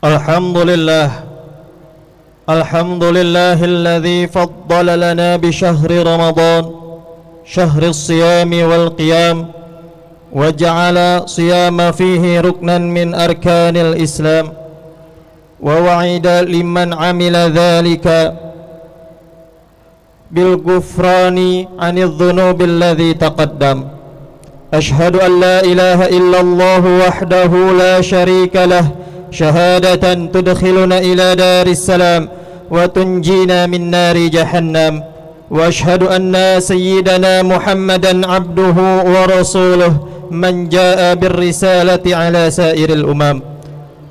الحمد لله الذي فضل لنا بشهر رمضان شهر الصيام والقيام وجعل صيام فيه ركنا من أركان الإسلام ووعد لمن عمل ذلك بالغفران عن الذنوب الذي تقدم. أشهد أن لا إله إلا الله وحده لا شريك له شهادة تدخلنا إلى دار السلام وتنجينا من نار جهنم. وأشهد أن سيدنا محمدا عبده ورسوله من جاء بالرسالة على سائر الأمم.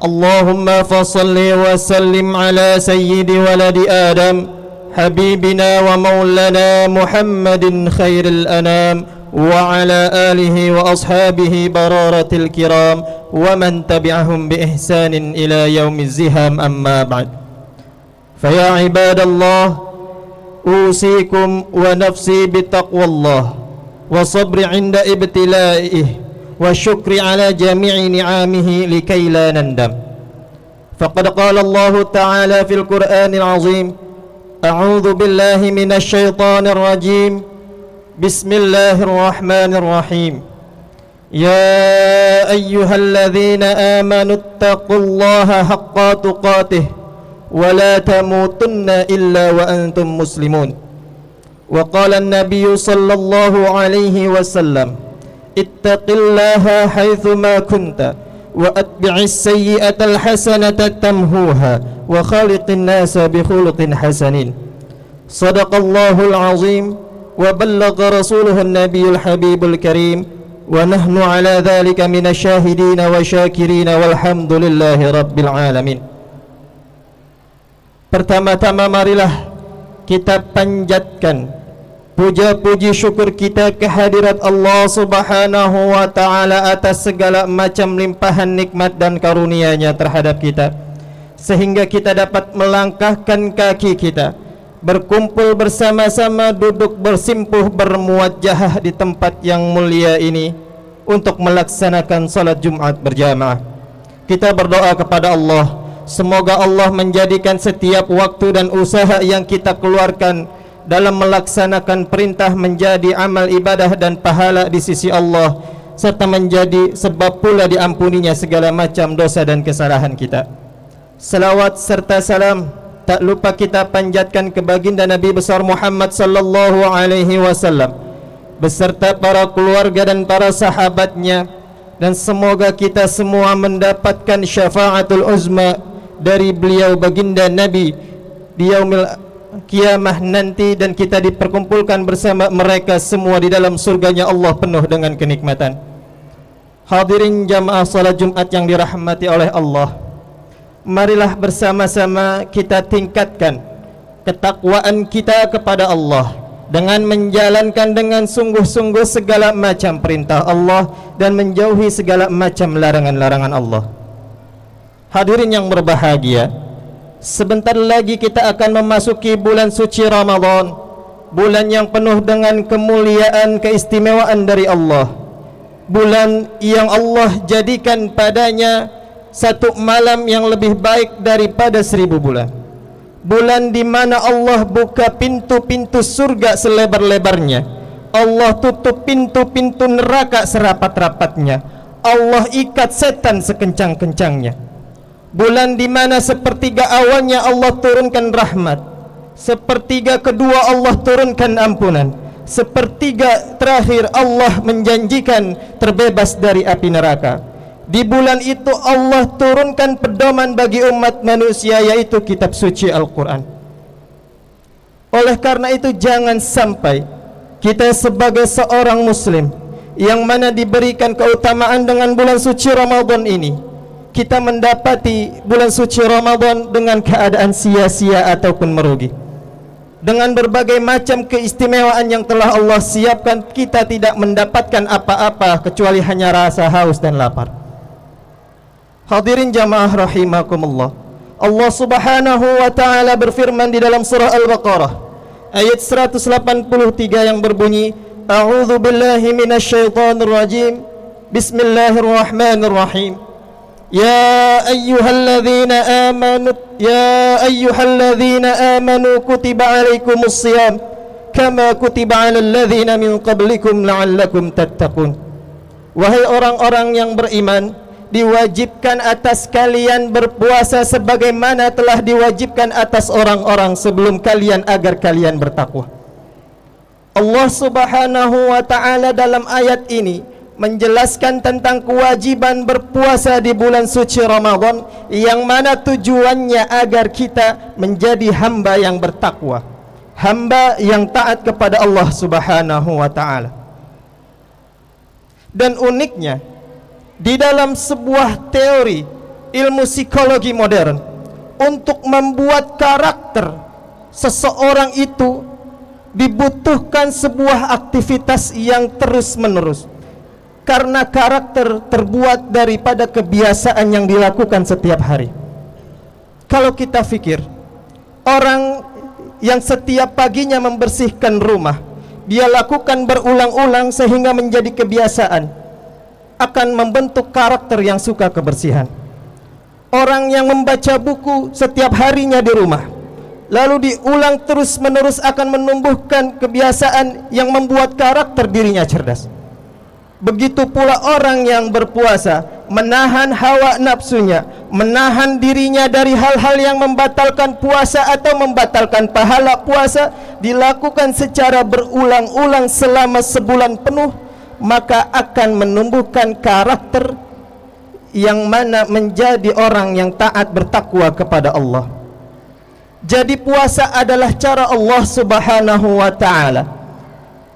اللهم فصل وسلم على سيد ولد آدم حبيبنا ومولانا محمد خير الأنام وعلى آله وأصحابه برارة الكرام ومن تبعهم بإحسان إلى يوم الزهام. أما بعد، فيا عباد الله، أوصيكم ونفسي بتقوى الله وصبر عند ابتلائه والشكر على جميع نعامه لكي لا نندم. فقد قال الله تعالى في القرآن العظيم: أعوذ بالله من الشيطان الرجيم، بسم الله الرحمن الرحيم. يا أيها الذين آمنوا اتقوا الله حق تقاته ولا تموتن إلا وأنتم مسلمون. وقال النبي صلى الله عليه وسلم: اتق الله حيثما كنت وأتبع السيئة الحسنة تمهوها وخالق الناس بخلق حسن. صدق الله العظيم وبلغ رسوله النبي الحبيب الكريم ونحن على ذلك من الشاهدين والشاكرين والحمد لله رب العالمين. Pertama-tama marilah kita panjatkan puja-puji syukur kita kehadirat Allah Subhanahu wa ta'ala atas segala macam limpahan nikmat dan karunia-Nya terhadap kita, sehingga kita dapat melangkahkan kaki kita, berkumpul bersama-sama, duduk bersimpuh bermuwajjahah di tempat yang mulia ini untuk melaksanakan salat Jumat berjamaah. Kita berdoa kepada Allah, semoga Allah menjadikan setiap waktu dan usaha yang kita keluarkan dalam melaksanakan perintah menjadi amal ibadah dan pahala di sisi Allah, serta menjadi sebab pula diampuninya segala macam dosa dan kesalahan kita. Salawat serta salam tak lupa kita panjatkan ke baginda Nabi besar Muhammad sallallahu alaihi wasallam beserta para keluarga dan para sahabatnya, dan semoga kita semua mendapatkan syafaatul uzma dari beliau baginda Nabi di yaumil kiamah nanti, dan kita diperkumpulkan bersama mereka semua di dalam surganya Allah penuh dengan kenikmatan. Hadirin jamaah salat Jumat yang dirahmati oleh Allah, marilah bersama-sama kita tingkatkan ketakwaan kita kepada Allah dengan menjalankan dengan sungguh-sungguh segala macam perintah Allah dan menjauhi segala macam larangan-larangan Allah. Hadirin yang berbahagia, sebentar lagi kita akan memasuki bulan suci Ramadan, bulan yang penuh dengan kemuliaan keistimewaan dari Allah, bulan yang Allah jadikan padanya satu malam yang lebih baik daripada 1000 bulan, bulan di mana Allah buka pintu-pintu surga selebar-lebarnya, Allah tutup pintu-pintu neraka serapat-rapatnya, Allah ikat setan sekencang-kencangnya. Bulan di mana sepertiga awalnya Allah turunkan rahmat, sepertiga kedua Allah turunkan ampunan, sepertiga terakhir Allah menjanjikan terbebas dari api neraka. Di bulan itu Allah turunkan pedoman bagi umat manusia, yaitu kitab suci Al-Quran. Oleh karena itu jangan sampai kita sebagai seorang muslim yang mana diberikan keutamaan dengan bulan suci Ramadan ini, kita mendapati bulan suci Ramadan dengan keadaan sia-sia ataupun merugi. Dengan berbagai macam keistimewaan yang telah Allah siapkan, kita tidak mendapatkan apa-apa kecuali hanya rasa haus dan lapar. Hadirin jamaah rahimakumullah, Allah Subhanahu wa ta'ala berfirman di dalam surah Al-Baqarah ayat 183 yang berbunyi: A'udzu billahi minasyaitonir rajim, Bismillahirrahmanirrahim. Ya ayyuhalladzina amanu kutiba alaikumus shiyam kama kutiba alal ladzina min qablikum la'allakum tattaqun. Wahai orang-orang yang beriman, diwajibkan atas kalian berpuasa sebagaimana telah diwajibkan atas orang-orang sebelum kalian agar kalian bertakwa. Allah Subhanahu wa ta'ala dalam ayat ini menjelaskan tentang kewajiban berpuasa di bulan suci Ramadan, yang mana tujuannya agar kita menjadi hamba yang bertakwa, hamba yang taat kepada Allah Subhanahu wa ta'ala. Dan uniknya, di dalam sebuah teori ilmu psikologi modern, untuk membuat karakter seseorang itu dibutuhkan sebuah aktivitas yang terus menerus, karena karakter terbuat daripada kebiasaan yang dilakukan setiap hari. Kalau kita pikir orang yang setiap paginya membersihkan rumah, dia lakukan berulang-ulang sehingga menjadi kebiasaan, akan membentuk karakter yang suka kebersihan. Orang yang membaca buku setiap harinya di rumah, lalu diulang terus menerus, akan menumbuhkan kebiasaan yang membuat karakter dirinya cerdas. Begitu pula orang yang berpuasa, menahan hawa nafsunya, menahan dirinya dari hal-hal yang membatalkan puasa atau membatalkan pahala puasa, dilakukan secara berulang-ulang selama sebulan penuh, maka akan menumbuhkan karakter yang mana menjadi orang yang taat bertakwa kepada Allah. Jadi puasa adalah cara Allah Subhanahu wa ta'ala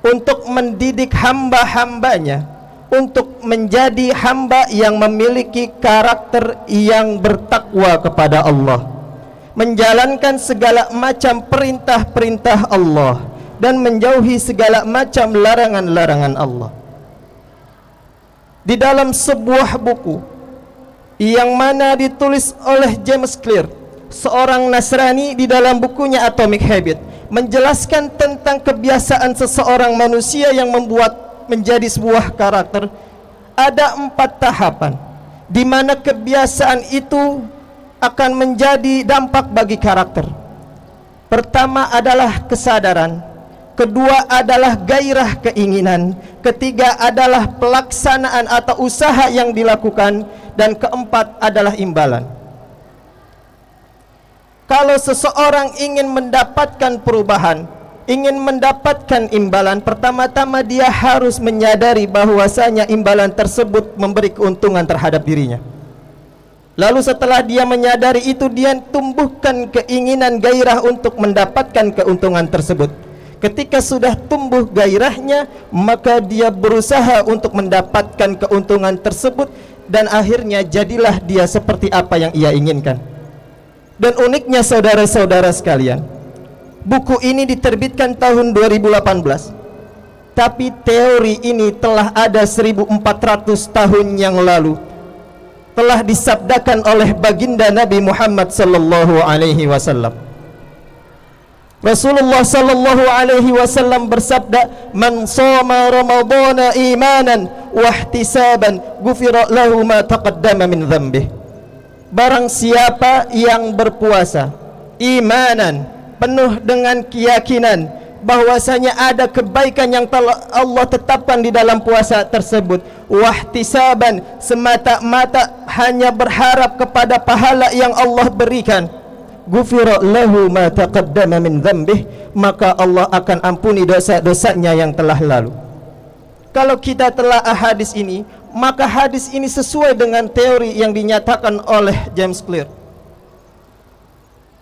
untuk mendidik hamba-hambanya untuk menjadi hamba yang memiliki karakter yang bertakwa kepada Allah, menjalankan segala macam perintah-perintah Allah dan menjauhi segala macam larangan-larangan Allah. Di dalam sebuah buku yang mana ditulis oleh James Clear, seorang Nasrani, di dalam bukunya Atomic Habit, menjelaskan tentang kebiasaan seseorang manusia yang membuat menjadi sebuah karakter. Ada 4 tahapan di mana kebiasaan itu akan menjadi dampak bagi karakter. Pertama adalah kesadaran, kedua adalah gairah keinginan, ketiga adalah pelaksanaan atau usaha yang dilakukan, dan keempat adalah imbalan. Kalau seseorang ingin mendapatkan perubahan, ingin mendapatkan imbalan, pertama-tama dia harus menyadari bahwasanya imbalan tersebut memberi keuntungan terhadap dirinya. Lalu setelah dia menyadari itu, dia tumbuhkan keinginan gairah untuk mendapatkan keuntungan tersebut. Ketika sudah tumbuh gairahnya, maka dia berusaha untuk mendapatkan keuntungan tersebut, dan akhirnya jadilah dia seperti apa yang ia inginkan. Dan uniknya saudara-saudara sekalian, buku ini diterbitkan tahun 2018, tapi teori ini telah ada 1400 tahun yang lalu, telah disabdakan oleh baginda Nabi Muhammad sallallahu alaihi wasallam. Rasulullah sallallahu alaihi wasallam bersabda, "Man shoma ramadhana imanan wa ihtisaban, ghufira lahu ma taqaddama min dhanbih." Barang siapa yang berpuasa imanan, penuh dengan keyakinan bahwasanya ada kebaikan yang telah Allah tetapkan di dalam puasa tersebut, wahtisaban, semata-mata hanya berharap kepada pahala yang Allah berikan, ghufira lahu ma taqaddama min dhanbih, maka Allah akan ampuni dosa-dosanya yang telah lalu. Kalau kita telah hadis ini, maka hadis ini sesuai dengan teori yang dinyatakan oleh James Clear,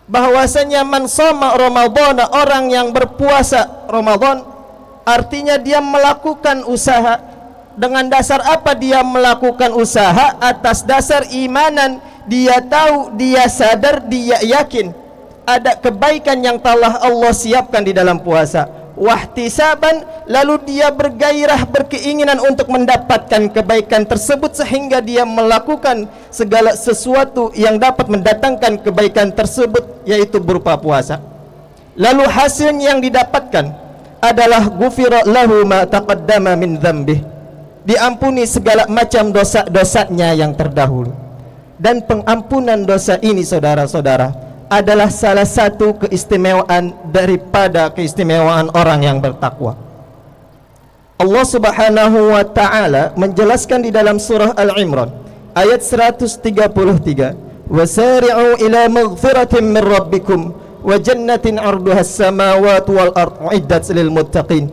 bahwasanya man shoma Ramadhana, orang yang berpuasa Ramadan, artinya dia melakukan usaha. Dengan dasar apa dia melakukan usaha? Atas dasar imanan. Dia tahu, dia sadar, dia yakin ada kebaikan yang telah Allah siapkan di dalam puasa. Wahtisaban, lalu dia bergairah, berkeinginan untuk mendapatkan kebaikan tersebut, sehingga dia melakukan segala sesuatu yang dapat mendatangkan kebaikan tersebut, yaitu berupa puasa. Lalu hasil yang didapatkan adalah ghufira lahu ma taqaddama min dhanbih, diampuni segala macam dosa-dosanya yang terdahulu. Dan pengampunan dosa ini, saudara-saudara, adalah salah satu keistimewaan daripada keistimewaan orang yang bertakwa. Allah Subhanahu wa taala menjelaskan di dalam surah Al-Imran ayat 133, "Wasari'u ila maghfiratin min rabbikum wa jannatin 'arduhas samawati wal ardu 'iddat lil muttaqin."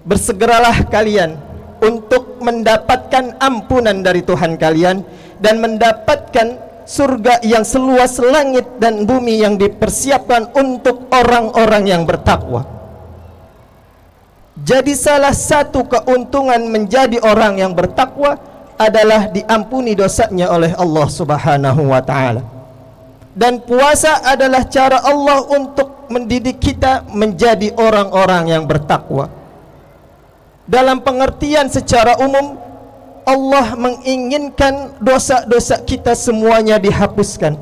Bersegeralah kalian untuk mendapatkan ampunan dari Tuhan kalian dan mendapatkan surga yang seluas langit dan bumi yang dipersiapkan untuk orang-orang yang bertakwa. Jadi salah satu keuntungan menjadi orang yang bertakwa adalah diampuni dosanya oleh Allah Subhanahu wa taala. Dan puasa adalah cara Allah untuk mendidik kita menjadi orang-orang yang bertakwa. Dalam pengertian secara umum, Allah menginginkan dosa-dosa kita semuanya dihapuskan,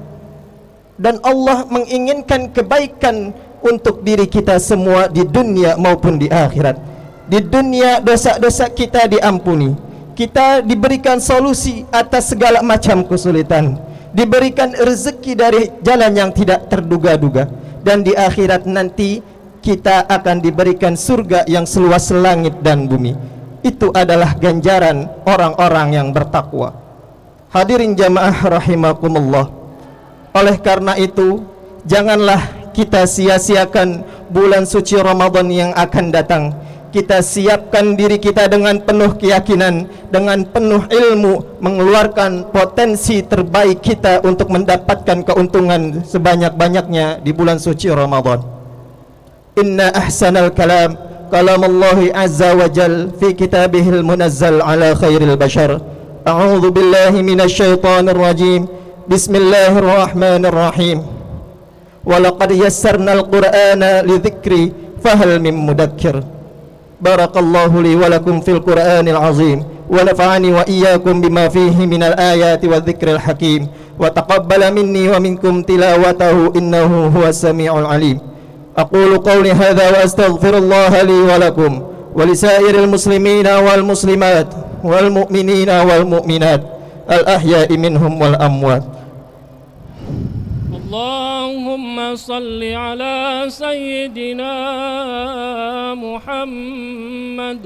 dan Allah menginginkan kebaikan untuk diri kita semua di dunia maupun di akhirat. Di dunia dosa-dosa kita diampuni, kita diberikan solusi atas segala macam kesulitan, diberikan rezeki dari jalan yang tidak terduga-duga, dan di akhirat nanti kita akan diberikan surga yang seluas langit dan bumi. Itu adalah ganjaran orang-orang yang bertakwa. Hadirin jamaah rahimakumullah. Oleh karena itu, janganlah kita sia-siakan bulan suci Ramadan yang akan datang. Kita siapkan diri kita dengan penuh keyakinan, dengan penuh ilmu, mengeluarkan potensi terbaik kita untuk mendapatkan keuntungan sebanyak-banyaknya di bulan suci Ramadan. Inna ahsanal kalam kalam Allah azza wa jal fi kitabihil munazzal ala khairil bashar. A'udzu billahi minasy syaithanir rajim. Bismillahirrahmanirrahim. Wa laqad yassarnal qur'ana lidzikri fahal min mudakkir. Barakallahu li wa lakum fil qur'anil azim wa nafa'ani wa iyyakum bima fihi minal ayati wadh-dhikril hakim wa taqabbala minni wa minkum tilawatahu innahu huwas samiul alim. أقول قولي هذا وأستغفر الله لي ولكم ولسائر المسلمين والمسلمات والمؤمنين والمؤمنات الأحياء منهم والأموات. اللهم صل على سيدنا محمد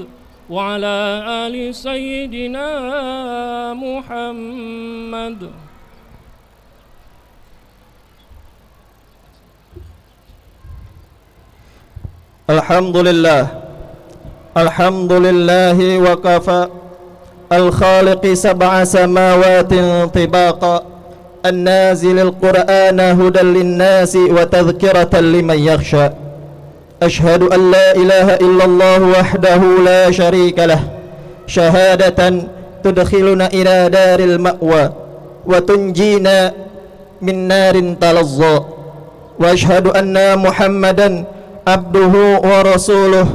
وعلى آل سيدنا محمد. Alhamdulillah, alhamdulillahi wa kafa, al-khaliqi sab'a samawatin tibaqa, an-nazilil qur'ana hudan lin-nasi wa tadhkiratan liman yakhsha. Ashhadu an la ilaha illallah wahdahu la sharika lah, syahadatan tudkhiluna ila daril ma'wa wa tunjina min narin talazza. Wa ashhadu anna Muhammadan abduhu wa rasuluh.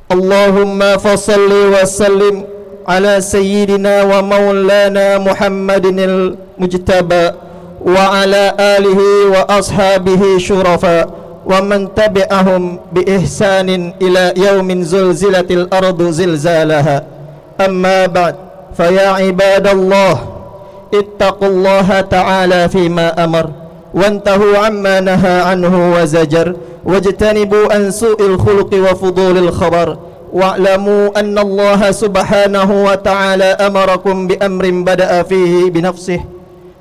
Allahumma fasalli wa sallim ala sayyidina wa maulana Muhammadinil mujtaba wa ala alihi wa ashabihi syurafa wa man tabi'ahum bi ihsanin ila yaumin zulzilatil ardu zilzalaha. Amma ba'd, fa ya ibadallah ittaqullaha ta'ala fima amar وانتهوا عما نهى عنه وزجر واجتنبوا عن سوء الخلق وفضول الخبر واعلموا أن الله سبحانه وتعالى أمركم بأمر بدأ فيه بنفسه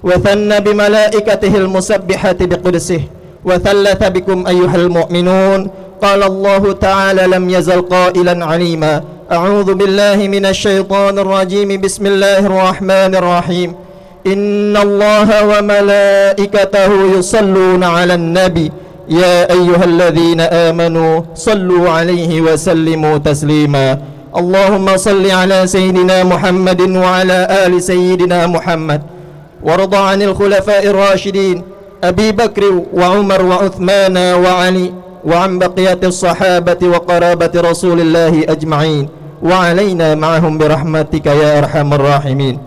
وثنى بملائكته المسبحة بقدسه وثلث بكم أيها المؤمنون. قال الله تعالى لم يزل قائلا عليما. أعوذ بالله من الشيطان الرجيم. بسم الله الرحمن الرحيم. إن الله وملائكته يصلون على النبي يا أيها الذين آمنوا صلوا عليه وسلموا تسليما. اللهم صل على سيدنا محمد وعلى آل سيدنا محمد وارض عن الخلفاء الراشدين أبي بكر وعمر وعثمان وعلي وعن بقية الصحابة وقرابة رسول الله أجمعين وعلينا معهم برحمتك يا أرحم الراحمين.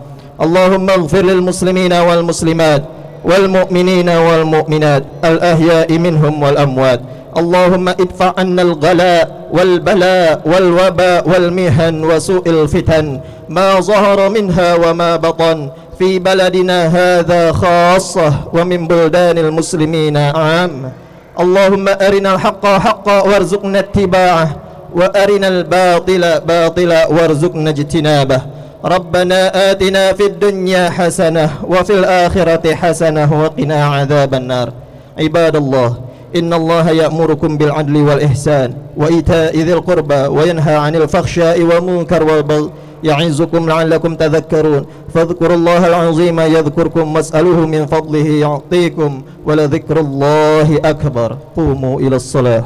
اللهم اغفر للمسلمين والمسلمات والمؤمنين والمؤمنات الأحياء منهم والأموات. اللهم ادفع عنا الغلاء والبلاء والوباء والمحن وسوء الفتن ما ظهر منها وما بطن في بلدنا هذا خاصة ومن بلدان المسلمين عامة. اللهم أرنا الحق حقا وارزقنا اتباعه وأرنا الباطل باطلا وارزقنا اجتنابه. ربنا آتنا في الدنيا حسنة وفي الآخرة حسنة وقنا عذاب النار. عباد الله، إن الله يأمركم بالعدل والإحسان وإيتاء ذي القربى وينهى عن الفحشاء والمنكر والبغي يعظكم لعلكم تذكرون. فاذكروا الله العظيم يذكركم واسألوه من فضله يعطيكم ولذكر الله أكبر. قوموا إلى الصلاة.